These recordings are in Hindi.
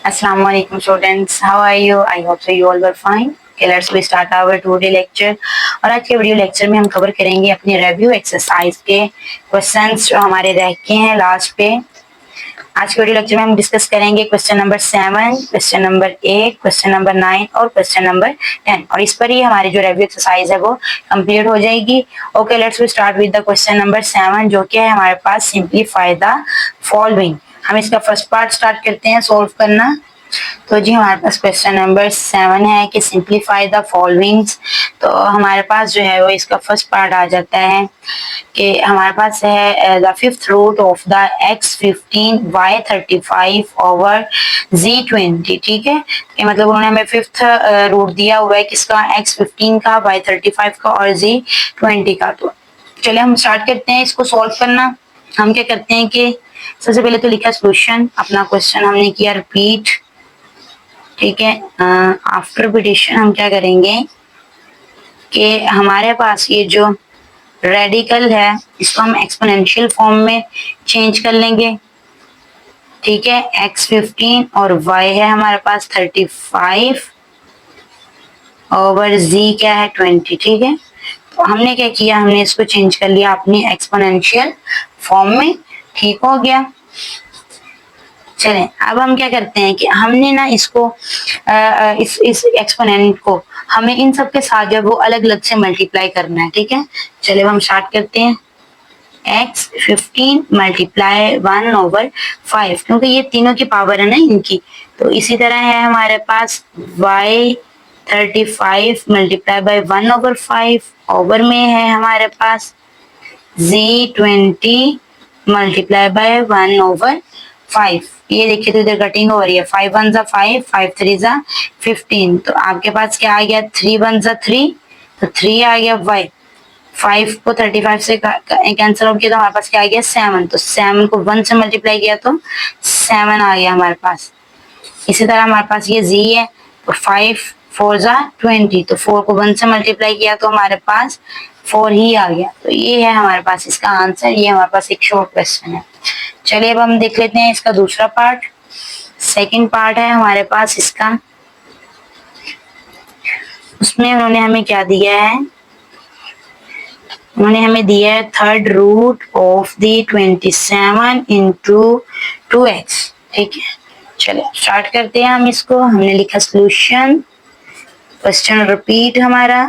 Assalamualaikum students, how are you? I hope so you all were fine. Okay, let's we start our today lecture. और आज के वीडियो लेक्चर में हम कवर करेंगे अपने रिव्यू एक्सरसाइज के क्वेश्चंस जो हमारे रह के हैं लास्ट पे। आज के वीडियो लेक्चर में हम डिस्कस करेंगे question number 7, question number 8, question number 9 और क्वेश्चन नंबर 10 और इस पर ही हमारी जो रिव्यू एक्सरसाइज है वो कंप्लीट हो जाएगी। Okay, let's we start with the question number 7 जो कि है हमारे पास सिंप्लीफाई द फॉलोइंग। हम इसका फर्स्ट पार्ट स्टार्ट करते हैं सॉल्व करना। तो जी हमारे पास क्वेश्चन नंबर 7 है कि सिंप्लीफाई द फॉलोइंग्स। तो हमारे पास जो है वो इसका फर्स्ट पार्ट आ जाता है कि हमारे पास है the fifth root of the x15 y35 over z20। ठीक है, ये मतलब उन्होंने हमें फिफ्थ रूट दिया हुआ है किसका, x15 का, y35 का और z20 का। तो चलिए हम स्टार्ट करते हैं इसको सॉल्व करना। हम क्या करते हैं कि सबसे पहले तो लिखा सोल्यूशन, अपना क्वेश्चन हमने किया रिपीट। ठीक है, आफ्टर रिपीटेशन हम क्या करेंगे कि हमारे पास ये जो रेडिकल है इसको हम एक्सपोनेंशियल फॉर्म में चेंज कर लेंगे। ठीक है, x15 और y है हमारे पास 35 ओवर z क्या है 20। ठीक है, तो हमने क्या किया, हमने इसको चेंज कर लिया अपनी एक्सपोनेंशियल फॉर्म में। ठीक हो गया। चलें अब हम क्या करते हैं कि हमने ना इसको इस एक्सपोनेंट को हमें इन सब के साथ जो वो अलग अलग से मल्टीप्लाई करना है। ठीक है, चलिए हम स्टार्ट करते हैं। x15 मल्टीप्लाई 1/5 क्योंकि ये तीनों की पावर है ना इनकी। तो इसी तरह है हमारे पास y35 मल्टीप्लाई बाय 1/5 ओवर में है हमारे पास z20 मल्टीप्लाई बाय 1/5। ये देखिए तो इधर कटिंग हो रही है, 5 1 जा 5, 5 3 जा 15। तो आपके पास क्या आ गया, 3 1 जा 3, तो 3 आ गया। y 5 को 35 से कैंसिल आउट किया तो हमारे पास क्या आ गया 7। तो 7 को 1 से मल्टीप्लाई किया तो 7 आ गया हमारे पास। इसी तरह हमारे पास ये z है, तो 5 4 जा 20, तो 4 को 1 से मल्टीप्लाई किया तो हमारे पास 4 ही आ गया। तो ये है हमारे पास इसका आंसर। ये हमारे पास एक शॉर्ट क्वेश्चन है। चलिए अब हम देख लेते हैं इसका दूसरा पार्ट। सेकंड पार्ट है हमारे पास इसका, उसमें उन्होंने हमें क्या दिया है, उन्होंने हमें दिया है third root of the 27 into 2x। ठीक है, चलिए स्टार्ट करते हैं हम इसको। हमने लिखा सोल्यूशन, क्वेश्चन रिपीट हमारा।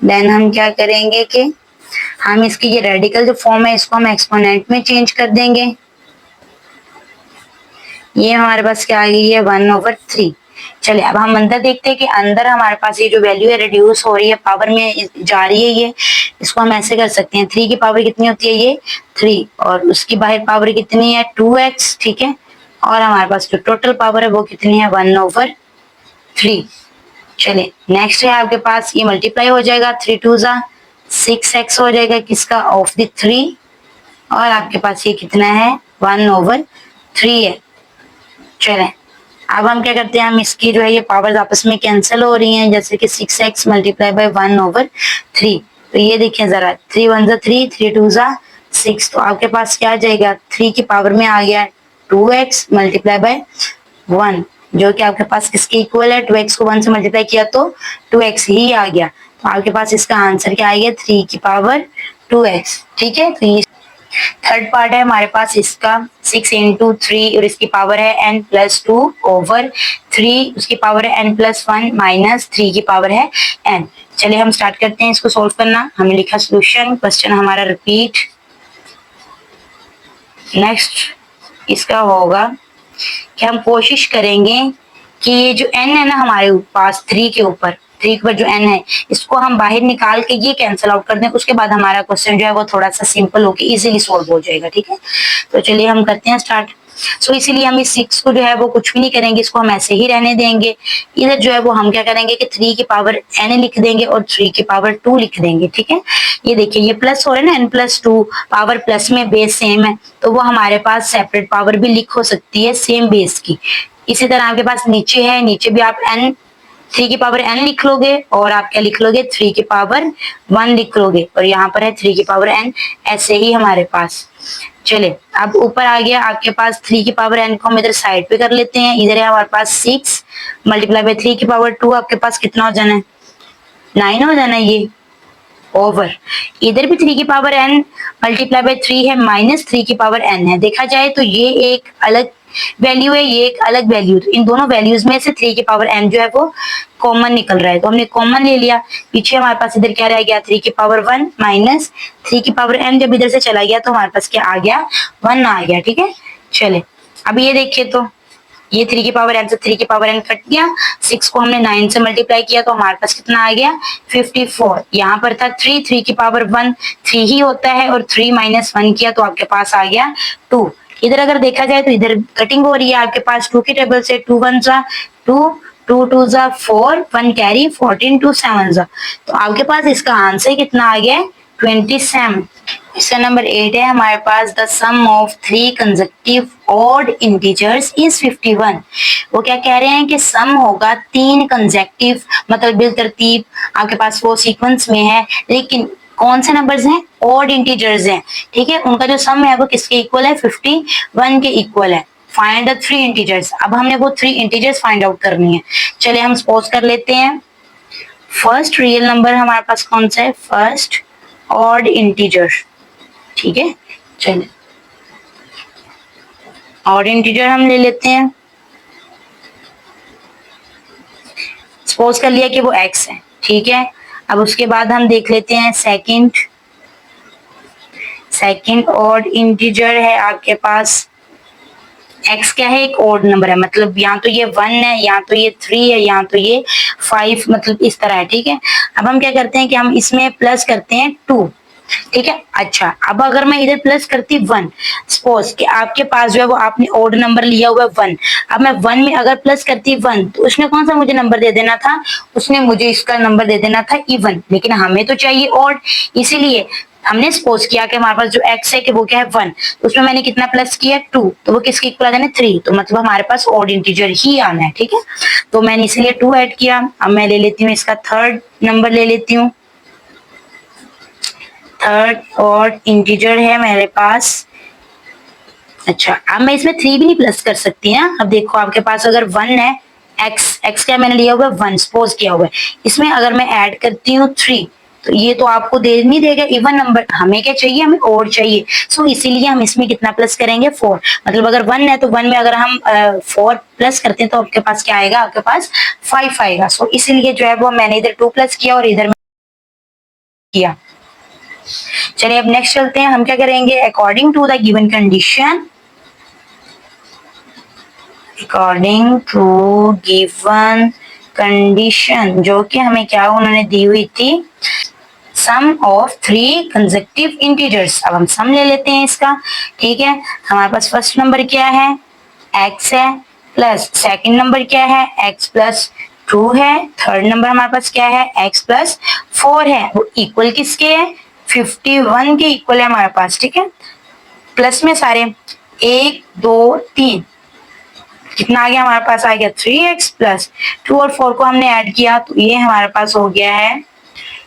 देन हम क्या करेंगे कि हम इसकी ये रेडिकल जो फॉर्म है इसको हम एक्सपोनेंट में चेंज कर देंगे। ये हमारे पास क्या आ गई है 1/3। चलिए अब हम अंदर देखते हैं कि अंदर हमारे पास ये जो वैल्यू है रिड्यूस हो रही है, पावर में जा रही है। ये इसको हम ऐसे कर सकते हैं, 3 की पावर कितनी होती है, ये 3, और उसकी बाहर पावर कितनी है 2x। ठीक है, और हमारे पास जो टोटल पावर है वो कितनी है 1/3। चलिए नेक्स्ट है आपके पास, ये मल्टीप्लाई हो जाएगा, 3 2 जा 6x हो जाएगा किसका, ऑफ द 3, और आपके पास ये कितना है 1/3 है। चलें अब हम क्या करते हैं, हम इसकी जो है ये पावर्स आपस में कैंसिल हो रही हैं, जैसे कि 6x मल्टीप्लाई बाय 1/3। तो ये देखिए जरा, 3 1 जा 3, 3 2 जा 6, तो आपके पास क्या आ जाएगा, 3 की पावर में आ गया 2x मल्टीप्लाई बाय 1, जो कि आपके पास किसके इक्वल है, 2x को 1 से मल्टीप्लाई किया तो 2x ही आ गया। तो आपके पास इसका आंसर क्या आ गया, 3 की पावर 2x। ठीक है, तो ये थर्ड पार्ट है हमारे पास इसका, 6 इंटू 3 और इसकी पावर है n+2 ओवर 3, उसकी पावर है n+1 माइनस 3 की पावर है n। चलिए हम स्टार्ट करते हैं इसको सॉल्व करना। हमने लिखा सोल्यूशन, क्वेश्चन हमारा रिपीट। नेक्स्ट इसका होगा कि हम कोशिश करेंगे कि ये जो n है ना हमारे पास 3 के ऊपर जो n है इसको हम बाहर निकाल के ये कैंसिल आउट कर दें। उसके बाद हमारा क्वेश्चन जो है वो थोड़ा सा सिंपल होके इजीली सॉल्व हो जाएगा। ठीक है, तो चलिए हम करते हैं स्टार्ट। सो इसीलिए हम इस 6 को जो है वो कुछ भी नहीं करेंगे, इसको हम ऐसे ही रहने देंगे। इधर जो है वो हम क्या करेंगे कि 3 की पावर n लिख देंगे और 3 की पावर 2 लिख देंगे। ठीक है, ये देखिए ये प्लस हो रहा है ना, n+2 पावर प्लस में बेस सेम है, तो वो हमारे पास सेपरेट पावर भी लिख हो सकती है सेम बेस की। इसी तरह आपके पास नीचे है, नीचे भी आप n 3 की पावर n लिख लोगे और आप क्या लिख लोगे 3 की पावर 1 लिख लोगे और यहाँ पर है 3 की पावर n, ऐसे ही हमारे पास। चले अब ऊपर आ गया आपके पास 3 की पावर n को हम इधर साइड पे कर लेते हैं। इधर है हमारे पास 6 मल्टीप्लाई बाय 3 की पावर 2, आपके पास कितना हो जाना है 9 हो जाना है ये ओवर। इधर भी 3 की पावर n मल्टीप्लाई बाय 3 है माइनस 3 की पावर n है। देखा जाए तो ये एक अलग वैल्यू है, ये एक अलग वैल्यू, तो इन दोनों वैल्यूज में से 3 की पावर n जो है वो कॉमन निकल रहा है, तो हमने कॉमन ले लिया। पीछे हमारे पास इधर क्या रह गया 3 की पावर 1 माइनस 3 की पावर n, जब इधर से चला गया तो हमारे पास क्या आ गया 1 आ गया। ठीक है, चले अब ये देखिए तो ये 3 की पावर n से 3 की पावर n कट गया, 6 को हमने 9 से मल्टीप्लाई किया तो हमारे पास कितना आ गया 54। यहाँ पर था 3 की पावर 1 3 ही होता है और 3 माइनस 1 किया तो आपके पास आ गया 2। इधर अगर देखा जाए तो इधर कटिंग हो रही है आपके पास 2 के टेबल से, 2 1 जा 2, 2 2 जा 4, 1 कैरी 14, 2 7 जा, तो आपके पास इसका आंसर कितना आ गया 27। क्वेश्चन नंबर 8 है हमारे पास, the sum of 3 consecutive odd integers is 51। वो क्या कह रहे हैं कि सम होगा 3 कंसेक्यूटिव मतलब बिल तरतीब आपके पास वो सीक्वेंस में है, लेकिन कौन से नंबर्स हैं ऑड इंटीजर्स हैं। ठीक है, उनका जो सम है वो किसके इक्वल है 51 के इक्वल है। फाइंड द 3 इंटीजर्स, अब हमने वो 3 इंटीजर्स फाइंड आउट करनी है। चलिए हम सपोज कर लेते हैं फर्स्ट रियल नंबर हमारे पास कौन सा है, फर्स्ट ऑड इंटीजर। ठीक है, चलिए ऑड इंटीजर हम ले लेते हैं, सपोज कर लिया कि वो x है। ठीक है, अब उसके बाद हम देख लेते हैं सेकंड ऑड इंटीजर है आपके पास, x क्या है एक ऑड नंबर है, मतलब यहाँ तो ये 1 है, यहाँ तो ये 3 है, यहाँ तो ये 5, मतलब इस तरह है। ठीक है, अब हम क्या करते हैं कि हम इसमें प्लस करते हैं 2। ठीक है, अच्छा अब अगर मैं इधर प्लस करती 1, सपोज कि आपके पास जो है वो आपने ऑड नंबर लिया हुआ है 1, अब मैं 1 में अगर प्लस करती 1 तो उसने कौन सा मुझे नंबर दे देना था, उसने मुझे इसका नंबर दे देना था इवन, लेकिन हमें तो चाहिए ऑड, इसीलिए हमने सपोज किया कि हमारे पास जो x है कि वो क्या है 1, तो उसमें मैंने कितना प्लस किया 2, तो वो किसके इक्वल आ जाना 3, तो मतलब हमारे पास ऑड इंटीजर ही आना है। ठीक है, तो मैंने इसलिए 2 ऐड किया। अब मैं ले लेती हूँ इसका थर्ड नंबर ले लेती हूँ, थर्ड ऑड इंटीजर है मेरे पास। अच्छा अब मैं इसमें 3 भी नहीं प्लस कर सकती ना, अब देखो आपके पास अगर 1 है, x क्या मैंने लिया हुआ है 1 सपोज किया हुआ है, इसमें अगर मैं ऐड करती हूँ 3 तो ये तो आपको दे नहीं देगा इवन नंबर, हमें क्या चाहिए हमें और चाहिए, सो इसीलिए हम इसमें कितना प्लस करेंगे 4, मतलब अगर 1 है तो 1 में अगर हम 4 प्लस करते हैं तो आपके पास क्या आएगा, आपके पास 5 आएगा। सो इसीलिए जो है वो मैंने इधर 2 प्लस किया और इधर किया। चलिए अब नेक्स्ट चलते हैं, हम क्या करेंगे according to the given condition, according to given condition जो कि हमें क्या उन्होंने दी हुई थी, सम ऑफ 3 कंसेक्यूटिव इंटीजर्स। अब हम सम ले लेते हैं इसका। ठीक है, हमारे पास फर्स्ट नंबर क्या है x है, प्लस सेकंड नंबर क्या है x प्लस 2 है, थर्ड नंबर हमारे पास क्या है x प्लस 4 है, वो इक्वल किसके है 51 के इक्वल है हमारे पास। ठीक है, प्लस में सारे 1 2 3 कितना आ गया हमारे पास आ गया 3x प्लस 2 और 4 को हमने ऐड किया तो ये हमारे पास हो गया है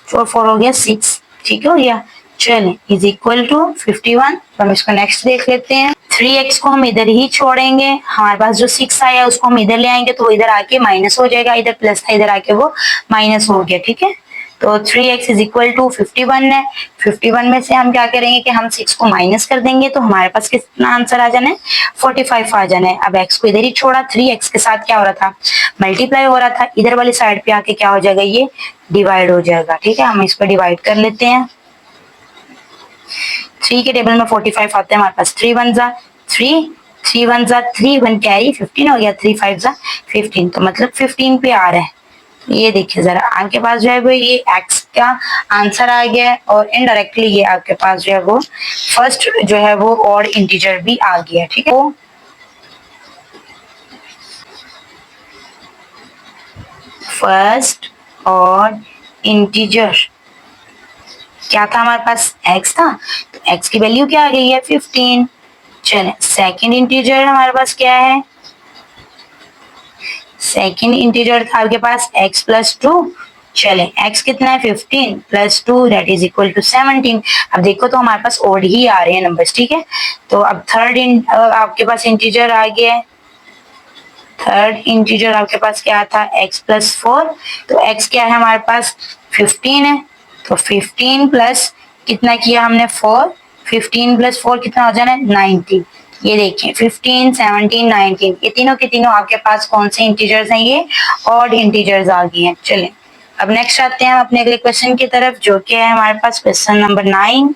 4 4 हो गया 6। ठीक हो गया, चलें इज इक्वल टू 51। तो हम इसको नेक्स्ट देख लेते हैं, 3x को हम इधर ही छोड़ेंगे, हमारे पास जो 6 आया उसको हम इधर ले आएंगे तो वो इधर आके माइनस हो जाएगा, इधर प्लस था इधर आके वो माइनस हो गया। ठीक है, तो 3x इज इक्वल टू 51 है, 51 में से हम क्या करेंगे कि हम 6 को माइनस कर देंगे तो हमारे पास कितना आंसर आ जाना है 45 आ जाना है। अब x को इधर ही छोड़ा, 3x के साथ क्या हो रहा था मल्टीप्लाई हो रहा था, इधर वाली साइड पे आके क्या हो जाएगा ये डिवाइड हो जाएगा। ठीक है, हम इसको डिवाइड कर लेते हैं, 3 के टेबल में 45 आते हैं हमारे पास, 3 1 जा 3, 3 1 जा 3, 1 कैरी 15 हो गया, 3 5 जा 15, तो मतलब 15 पे आ रहा है। ये देखिए जरा आपके पास जो है वो ये x का आंसर आ गया है और इनडायरेक्टली ये आपके पास जो है वो फर्स्ट जो है वो ऑड इंटीजर भी आ गया। ठीक है, तो फर्स्ट ऑड इंटीजर क्या था हमारे पास x था, तो x की वैल्यू क्या आ गई है 15। चलें सेकंड इंटीजर हमारे पास क्या है, सेकेंड इंटीजर था आपके पास x प्लस 2। चले x कितना है 15 plus 2 that is equal to 17। अब देखो तो हमारे पास ओड ही आ रहे हैं नंबर्स, ठीक है। तो अब थर्ड आपके पास इंटीजर आ गया है। थर्ड इंटीजर आपके पास क्या था x प्लस 4। तो x क्या है हमारे पास 15 है। तो 15 प्लस कितना किया हमने 4, 15 प्लस 4 कितना हो जाना है 19। ये देखिए 15, 17, 19 ये तीनों के तीनों आपके पास कौन से इंटीजर्स हैं, ये ऑड इंटीजर्स आ गए हैं। चलिए अब नेक्स्ट आते हैं हम अपने अगले क्वेश्चन की तरफ, जो कि है हमारे पास question number 9।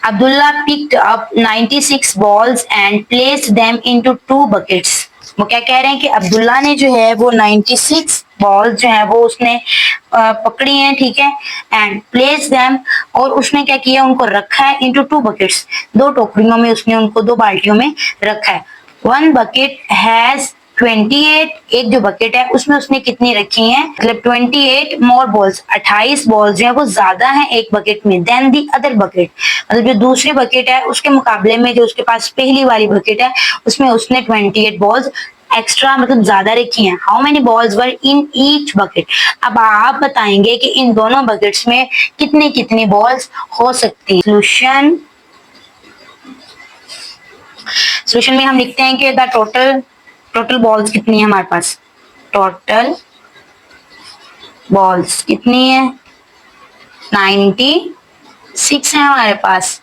Abdullah picked up 96 balls and placed them into 2 buckets. वो क्या कह रहे हैं कि अब्दुल्ला ने जो है वो 96 बॉल्स जो है वो उसने पकड़ी हैं, ठीक है, एंड प्लेस देम, और उसने क्या किया उनको रखा है इनटू 2 बकेट्स, 2 टोकरियों में उसने उनको 2 बाल्टियों में रखा है। 1 बकेट हैज 28, एक जो बकेट है उसमें उसने कितनी रखी है, मतलब 28 मोर बॉल्स, 28 बॉल्स जो है वो ज्यादा है एक बकेट में देन दी अदर बकेट, मतलब जो दूसरी बकेट है उसके मुकाबले में जो उसके पास पहली वाली बकेट है उसमें उसने 28 बॉल्स एक्स्ट्रा मतलब ज्यादा रखी हैं। How many balls were in each bucket. अब आप बताएंगे कि इन दोनों बकेट्स में कितनी कितनी बॉल्स हो सकती हैं। सोल्यूशन में हम लिखते हैं कि द टोटल बॉल्स कितनी है हमारे पास, टोटल बॉल्स कितनी है 96 है हमारे पास।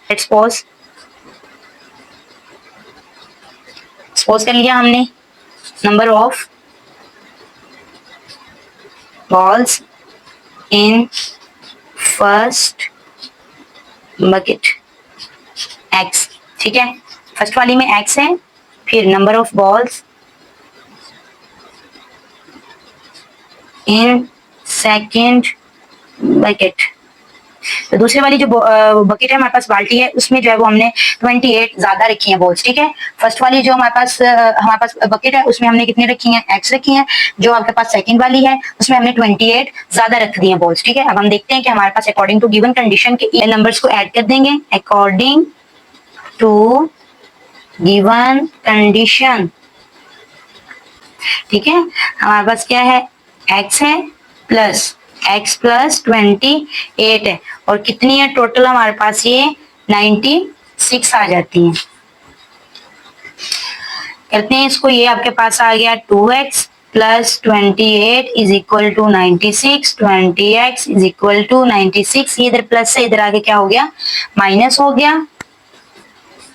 सपोज कर लिया हमने number of balls in first bucket x, ठीक है, फर्स्ट वाली में x है, फिर number of balls in second bucket. तो दूसरी वाली जो बकेट है हमारे पास बाल्टी है उसमें जो है वो हमने 28 ज्यादा रखी हैं बॉल्स, ठीक है। फर्स्ट वाली जो हमारे पास बकेट है उसमें हमने कितनी रखी हैं x रखी हैं। जो आपके पास सेकंड वाली है उसमें हमने 28 ज्यादा रख दी हैं बॉल्स, ठीक है। अब हम देखते हैं कि हमारे पास अकॉर्डिंग टू गिवन कंडीशन के ये नंबर्स को ऐड कर देंगे। अकॉर्डिंग टू गिवन कंडीशन, ठीक है, हमारे पास क्या है x है प्लस x प्लस 28 है, और कितनी है टोटल हमारे पास ये 96 आ जाती है। करते हैं इसको, ये आपके पास आ गया 2x plus 28 is equal to 96, 20x is equal to 96, ये इधर प्लस से इधर आगे क्या हो गया माइनस हो गया,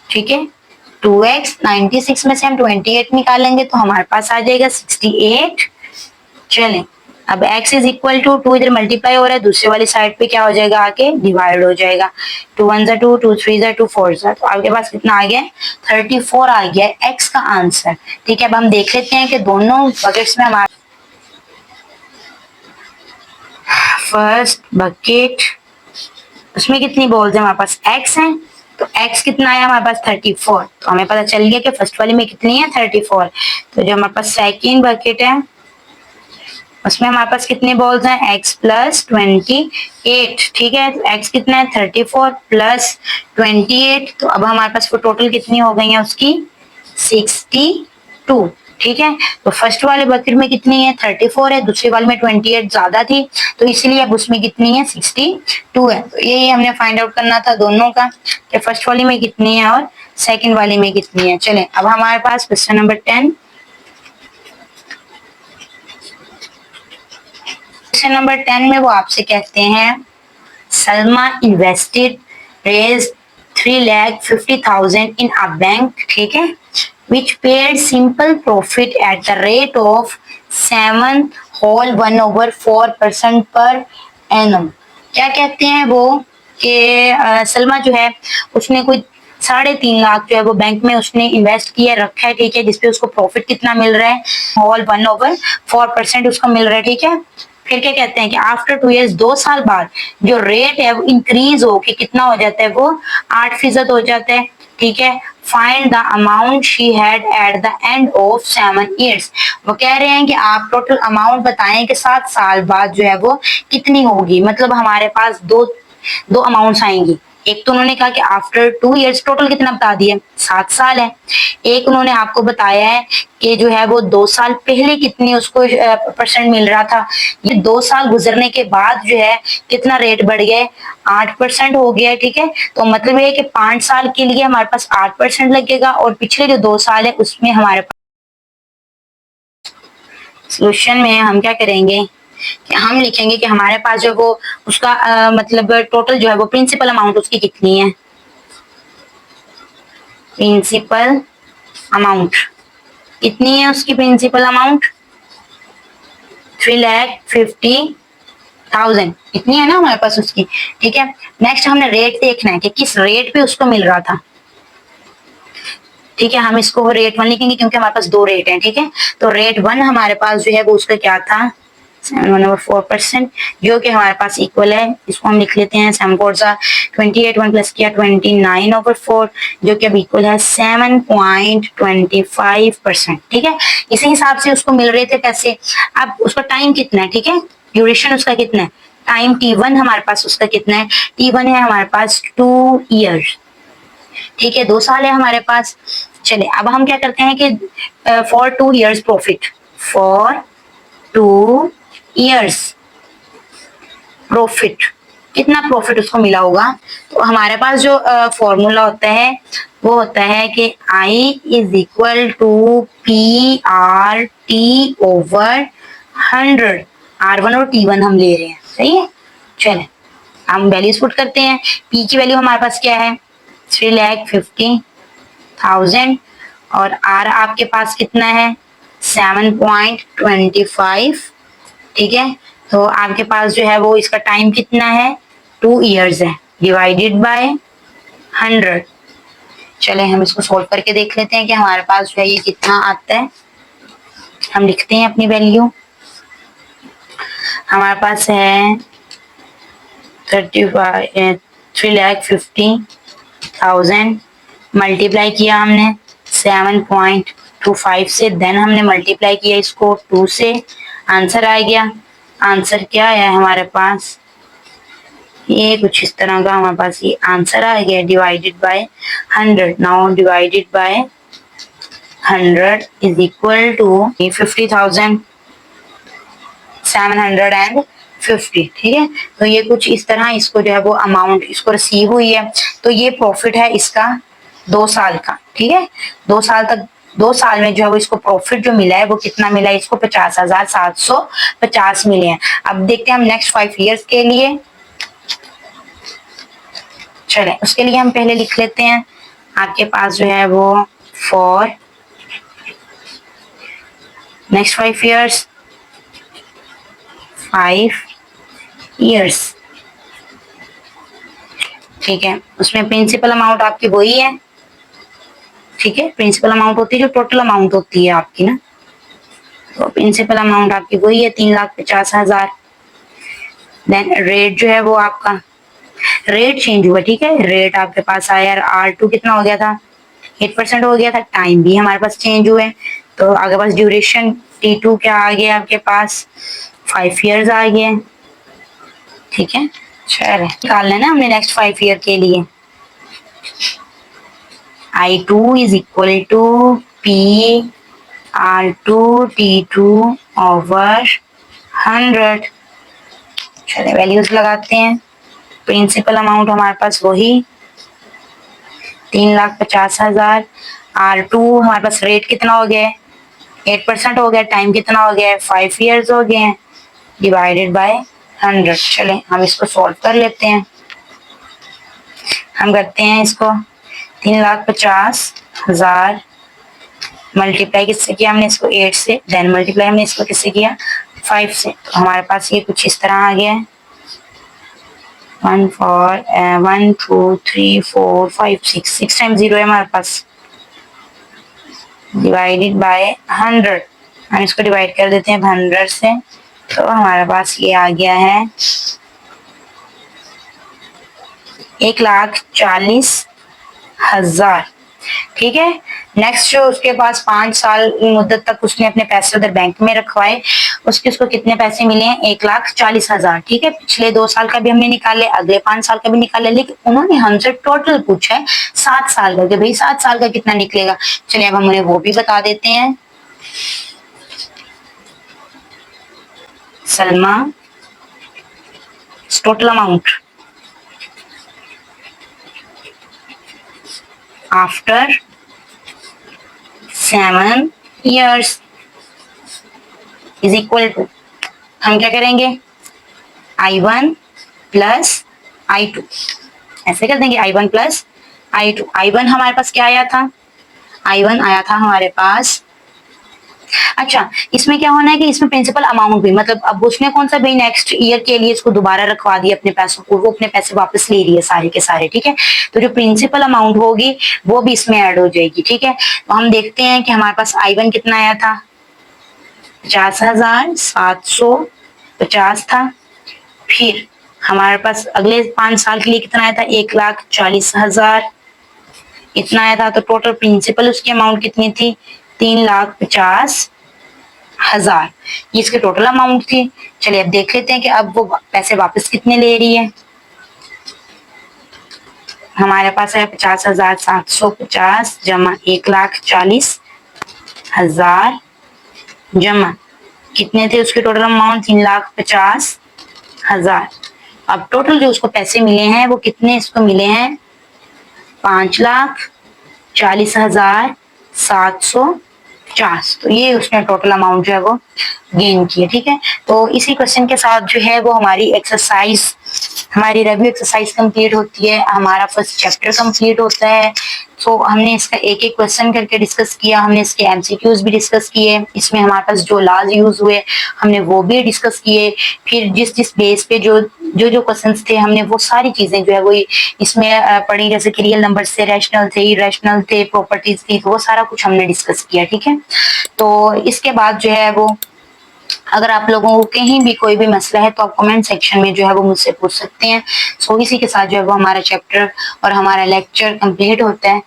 ठीक है। 2x 96 में से हम 28 निकालेंगे तो हमारे पास आ जाएगा 68। चलें अब x इज इक्वल टू 2 इधर मल्टीप्लाई हो रहा है, दूसरे वाली साइड पे क्या हो जाएगा आके डिवाइड हो जाएगा। 2 1 जा 2, 2 3 जा 2, 4 जा, तो आपके पास कितना आ गया 34 आ गया है x का आंसर, ठीक है। अब हम देख लेते हैं कि दोनों बकेट्स में हमारे फर्स्ट बकेट उसमें कितनी बॉल्स है हमारे पास x है, तो x कितना है हमारे पास 34, तो हमें पता चल गया कि फर्स्ट वाले में कितनी है 34। तो जो हमारे पास सेकेंड बकेट है उसमें हमारे पास कितने बॉल्स हैं x प्लस 28, ठीक है। तो x कितना है 34 प्लस 28, तो अब हमारे पास वो टोटल कितनी हो गई है उसकी 62, ठीक है। तो फर्स्ट वाले बकेट में कितनी है 34 है, दूसरे वाले में 28 ज्यादा थी, तो इसलिए अब उसमें कितनी है 62 है। तो यही हमने फाइंड आउट करना था दोनों का कि फर्स्ट वाली में कितनी है और सेकंड वाली में कितनी है। चलें अब हमारे पास क्वेश्चन नंबर 10। क्वेश्चन नंबर 10 में वो आपसे कहते हैं सलमा इन्वेस्टेड रेज 3,50,000 इन अ बैंक, ठीक है, which paid simple profit at the rate of 7/1/4% per annum। क्या कहते हैं वो कि सलमा जो है उसने कोई 3.5 लाख जो है वो बैंक में उसने इन्वेस्ट किया रखा है, ठीक है, जिसपे उसको प्रॉफिट कितना मिल रहा है 1/4% उसको मिल रहा है, ठीक है। फिर क्या कहते हैं कि आफ्टर 2 years 2 साल बाद जो रेट है वो इंक्रीज हो के कितना हो जाता है वो 8% हो जाता है, ठीक है। Find the amount she had at the end of 7 years। वो कह रहे हैं कि आप टोटल अमाउंट बताएं कि 7 साल बाद जो है वो कितनी होगी, मतलब हमारे पास दो अमाउंट्स आएंगी, एक तो उन्होंने कहा कि आफ्टर 2 इयर्स टोटल कितना बता दिया, 7 साल है। एक उन्होंने आपको बताया है कि जो है वो 2 साल पहले कितनी उसको परसेंट मिल रहा था, ये 2 साल गुजरने के बाद जो है कितना रेट बढ़ गया है, 8% हो गया है। ठीक है, तो मतलब ये है कि 5 साल के लिए हमारे पास 8% लगेगा और पिछले जो 2 साल है उसमें हमारे पास सोल्यूशन में हम क्या करेंगे कि हम लिखेंगे कि हमारे पास जो वो उसका मतलब टोटल जो है वो प्रिंसिपल अमाउंट उसकी कितनी है, प्रिंसिपल अमाउंट कितनी है उसकी, प्रिंसिपल अमाउंट 3,50,000 इतनी है ना हमारे पास उसकी। ठीक है, नेक्स्ट हमने रेट देखना है कि किस रेट पे उसको मिल रहा था। ठीक है, हम इसको रेट 1 लिखेंगे क्योंकि हमारे पास 2 रेट हैं। ठीक है, तो रेट 1 हमारे पास जो है वो उसका क्या था, 7/4%, जो कि हमारे पास इक्वल है, इसको हम लिख लेते हैं 7/4 1 प्लस किया 29/4, जो कि अब इक्वल है 7.25%। ठीक है, इसी हिसाब से उसको मिल रहे थे पैसे। अब उसका टाइम कितना है, ठीक है, ड्यूरेशन उसका कितना है, टाइम T1 हमारे पास उसका कितना है, T1 है हमारे पास 2 ईयर्स। ठीक है, 2 साल है हमारे पास। चले अब हम क्या करते हैं कि for 2 years profit, for 2 years profit, कितना प्रॉफिट उसको मिला होगा। तो हमारे पास जो फॉर्मूला होता है वो होता है कि I is equal to PRT/100। R1 और T1 हम ले रहे हैं, सही है। चले हम वैल्यूज पुट करते हैं। P की वैल्यू हमारे पास क्या है, 3,50,000 और R आपके पास कितना है, 7.25। ठीक है, तो आपके पास जो है वो इसका टाइम कितना है, 2 इयर्स है, डिवाइडेड बाय 100। चले हम इसको सोल्व करके देख लेते हैं कि हमारे पास जो है ये कितना आता है। हम लिखते हैं अपनी वैल्यू, हमारे पास है 3,50,000 मल्टीप्लाई किया हमने 7.25 से, देन हमने मल्टीप्लाई किया इसको 2 से, आंसर आ गया। आंसर क्या है हमारे पास, ये कुछ इस तरह का हमारे पास ये आंसर आ गया, divided by 100। Now divided by 100 is equal to 50,750। ठीक है, तो ये कुछ इस तरह इसको जो है वो अमाउंट इसको रिसीव हुई है। तो ये प्रॉफिट है इसका 2 साल का। ठीक है, 2 साल तक, 2 साल में जो है वो इसको प्रॉफिट जो मिला है वो कितना मिला है, इसको 50,750 मिले हैं। अब देखते हैं हम नेक्स्ट 5 इयर्स के लिए। चले उसके लिए हम पहले लिख लेते हैं, आपके पास जो है वो फॉर नेक्स्ट 5 इयर्स, 5 इयर्स। ठीक है, उसमें प्रिंसिपल अमाउंट आपकी वही है। ठीक है, प्रिंसिपल अमाउंट होती है जो टोटल अमाउंट होती है आपकी ना, तो प्रिंसिपल अमाउंट आपकी वही है 3,50,000। देन रेट जो है वो आपका रेट चेंज हुआ। ठीक है, रेट आपके पास आया R2 कितना हो गया था, 8% हो गया था। टाइम भी हमारे पास चेंज हुए, तो आपके पास ड्यूरेशन T2 क्या आ गया, आपके पास 5 इयर्स आ गए। ठीक है, चलो निकालना है ना हमने नेक्स्ट 5 ईयर के लिए। I2 is equal to PR2T2/100। चले वैल्यूज लगाते हैं। प्रिंसिपल अमाउंट हमारे पास वही 3,50,000। R2 हमारे पास रेट कितना हो गया, 8% हो गया। टाइम कितना हो गया, 5 इयर्स हो गए हैं, डिवाइडेड बाय 100। चले हम इसको सॉल्व कर लेते हैं। हम करते हैं इसको 3,50,000 मल्टीप्लाई किससे किया हमने, इसको 8 से, देन मल्टीप्लाई हमने इसको किससे किया, 5 से। तो हमारे पास ये कुछ इस तरह आ गया है 1 2 3 4 5 6 टाइम 0 है हमारे पास, डिवाइडेड बाय 100। हम इसको डिवाइड कर देते हैं 100 से, तो हमारे पास ये आ गया है 1,40,000। ठीक है, नेक्स्ट जो उसके पास 5 साल मुद्दत तक उसने अपने पैसे उधर बैंक में रखवाए, उसके उसको कितने पैसे मिले हैं, 1,40,000। ठीक है, पिछले 2 साल का भी हमने निकाले, अगले 5 साल का भी निकाले, लेकिन उन्होंने हमसे टोटल पूछा है 7 साल का, कि भाई 7 साल का कितना निकलेगा। चलिए अब हम उन्हें वो भी बता देते हैं। Salma total amount after 7 years is equal to, हम क्या करेंगे, I1 प्लस I2, ऐसे कर देंगे, I1 प्लस I2। I1 हमारे पास क्या आया था, I1 आया था हमारे पास, अच्छा इसमें क्या होना है कि इसमें प्रिंसिपल अमाउंट भी, मतलब अब उसने कौन सा भाई नेक्स्ट ईयर के लिए इसको दोबारा रखवा दिया अपने पैसों को, वो अपने पैसे वापस ले रही है सारे के सारे। ठीक है, तो जो प्रिंसिपल अमाउंट होगी वो भी इसमें ऐड हो जाएगी। ठीक है, तो हम देखते हैं कि हमारे पास I1 कितना आया था, 50,750 था। फिर हमारे पास अगले 5 साल के लिए कितना आया था, 1,40,000 इतना आया था। तो टोटल प्रिंसिपल उसकी अमाउंट कितनी थी, 3,50,000, ये इसकी टोटल अमाउंट थी। चलिए अब देख लेते हैं कि अब वो पैसे वापस कितने ले रही है। हमारे पास है 50,750 जमा 1,40,000 जमा कितने थे उसके टोटल अमाउंट, 3,50,000। अब टोटल जो उसको पैसे मिले हैं वो कितने इसको मिले हैं, 5,40,750। तो ये उसने टोटल अमाउंट जो है वो गेन की है। ठीक है, तो इसी क्वेश्चन के साथ जो है वो हमारी एक्सरसाइज, हमारी रिव्यू एक्सरसाइज कंप्लीट होती है, हमारा फर्स्ट चैप्टर कंप्लीट होता है। तो हमने इसका एक एक क्वेश्चन करके डिस्कस किया, हमने इसके एमसीक्यूज भी डिस्कस किए, इसमें हमारे पास जो लॉज यूज हुए हमने वो भी डिस्कस किए। फिर जिस जिस बेस पे जो क्वेश्चंस थे हमने वो सारी चीजें जो है वो इसमें पढ़ी, जैसे कि रियल नंबर से रैशनल थे, इरेशनल थे, प्रॉपर्टीज थी, तो वो सारा कुछ हमने डिस्कस किया। ठीक है, तो इसके बाद जो है वो अगर आप लोगों को कहीं भी कोई भी मसला है तो आप कमेंट सेक्शन में जो है वो मुझसे पूछ सकते हैं। सो इसी के साथ जो है वो हमारा चैप्टर और हमारा लेक्चर कंप्लीट होता है।